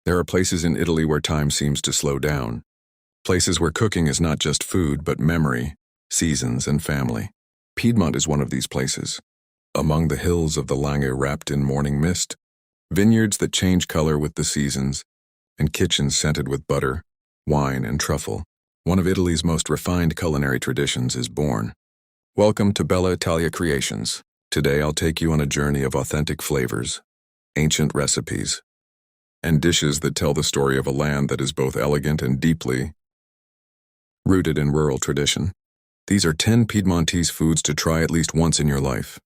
There are places in Italy where time seems to slow down. Places where cooking is not just food, but memory, seasons, and family. Piedmont is one of these places. Among the hills of the Langhe wrapped in morning mist, vineyards that change color with the seasons, and kitchens scented with butter, wine, and truffle, one of Italy's most refined culinary traditions is born. Welcome to Bella Italia Creations. Today I'll take you on a journey of authentic flavors, ancient recipes, and dishes that tell the story of a land that is both elegant and deeply rooted in rural tradition. These are 10 Piedmontese foods to try at least once in your life.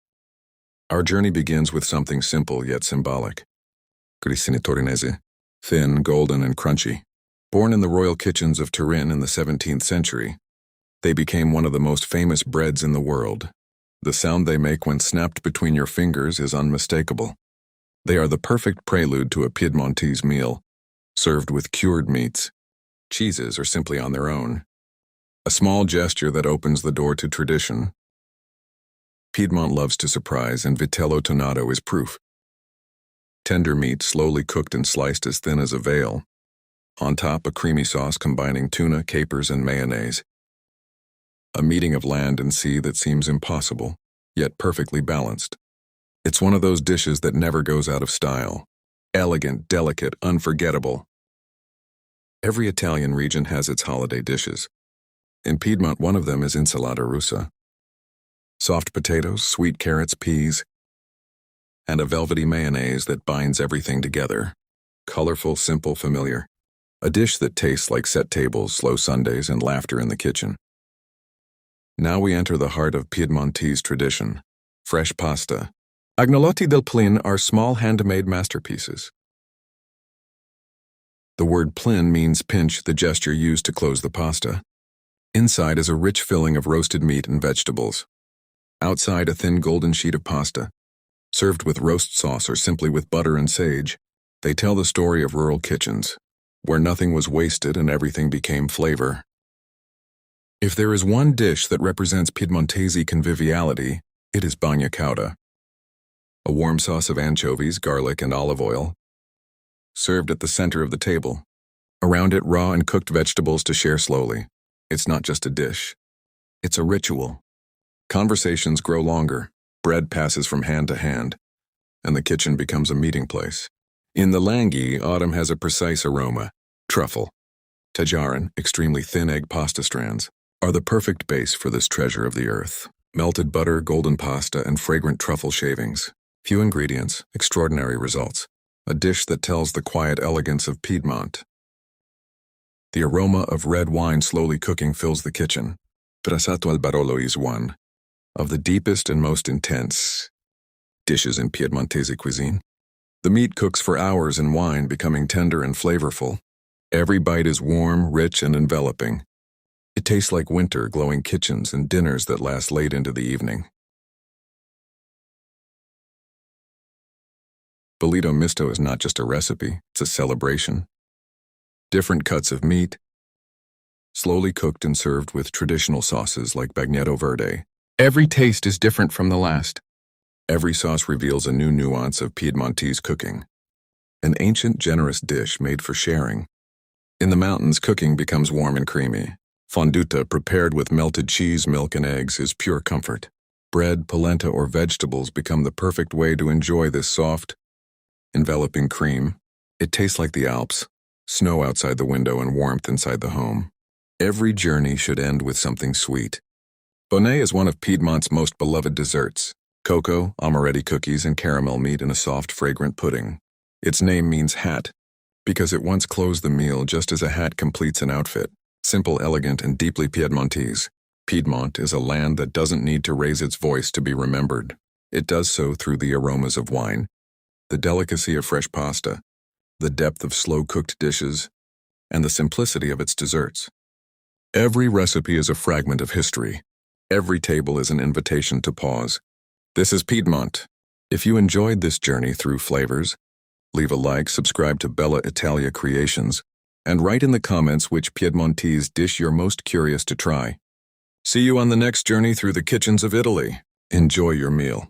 Our journey begins with something simple yet symbolic. Grissini Torinesi, thin, golden, and crunchy. Born in the royal kitchens of Tajarin in the 17th century, they became one of the most famous breads in the world. The sound they make when snapped between your fingers is unmistakable. They are the perfect prelude to a Piedmontese meal, served with cured meats, cheeses, or simply on their own. A small gesture that opens the door to tradition. Piedmont loves to surprise, and Vitello Tonnato is proof. Tender meat slowly cooked and sliced as thin as a veil. On top, a creamy sauce combining tuna, capers, and mayonnaise. A meeting of land and sea that seems impossible, yet perfectly balanced. It's one of those dishes that never goes out of style. Elegant, delicate, unforgettable. Every Italian region has its holiday dishes. In Piedmont, one of them is insalata russa. Soft potatoes, sweet carrots, peas, and a velvety mayonnaise that binds everything together. Colorful, simple, familiar. A dish that tastes like set tables, slow Sundays, and laughter in the kitchen. Now we enter the heart of Piedmontese tradition. Fresh pasta. Agnolotti del Plin are small handmade masterpieces. The word plin means pinch, the gesture used to close the pasta. Inside is a rich filling of roasted meat and vegetables. Outside, a thin golden sheet of pasta. Served with roast sauce or simply with butter and sage, they tell the story of rural kitchens, where nothing was wasted and everything became flavor. If there is one dish that represents Piedmontese conviviality, it is Bagna Cauda. A warm sauce of anchovies, garlic, and olive oil, served at the center of the table. Around it, raw and cooked vegetables to share slowly. It's not just a dish. It's a ritual. Conversations grow longer, bread passes from hand to hand, and the kitchen becomes a meeting place. In the Langhe, autumn has a precise aroma. Truffle, Tajarin, extremely thin egg pasta strands, are the perfect base for this treasure of the earth. Melted butter, golden pasta, and fragrant truffle shavings. Few ingredients, extraordinary results. A dish that tells the quiet elegance of Piedmont. The aroma of red wine slowly cooking fills the kitchen. Brasato al Barolo is one of the deepest and most intense dishes in Piedmontese cuisine. The meat cooks for hours in wine, becoming tender and flavorful. Every bite is warm, rich, and enveloping. It tastes like winter, glowing kitchens and dinners that last late into the evening. Bollito misto is not just a recipe, it's a celebration. Different cuts of meat, slowly cooked and served with traditional sauces like bagnetto verde. Every taste is different from the last. Every sauce reveals a new nuance of Piedmontese cooking. An ancient, generous dish made for sharing. In the mountains, cooking becomes warm and creamy. Fonduta, prepared with melted cheese, milk, and eggs, is pure comfort. Bread, polenta, or vegetables become the perfect way to enjoy this soft, enveloping cream. It tastes like the Alps. Snow outside the window and warmth inside the home. Every journey should end with something sweet. Bonnet is one of Piedmont's most beloved desserts. Cocoa, amaretti cookies, and caramel meet in a soft, fragrant pudding. Its name means hat, because it once closed the meal just as a hat completes an outfit. Simple, elegant, and deeply Piedmontese. Piedmont is a land that doesn't need to raise its voice to be remembered. It does so through the aromas of wine, the delicacy of fresh pasta, the depth of slow-cooked dishes, and the simplicity of its desserts. Every recipe is a fragment of history. Every table is an invitation to pause. This is Piedmont. If you enjoyed this journey through flavors, leave a like, subscribe to Bella Italia Creations, and write in the comments which Piedmontese dish you're most curious to try. See you on the next journey through the kitchens of Italy. Enjoy your meal.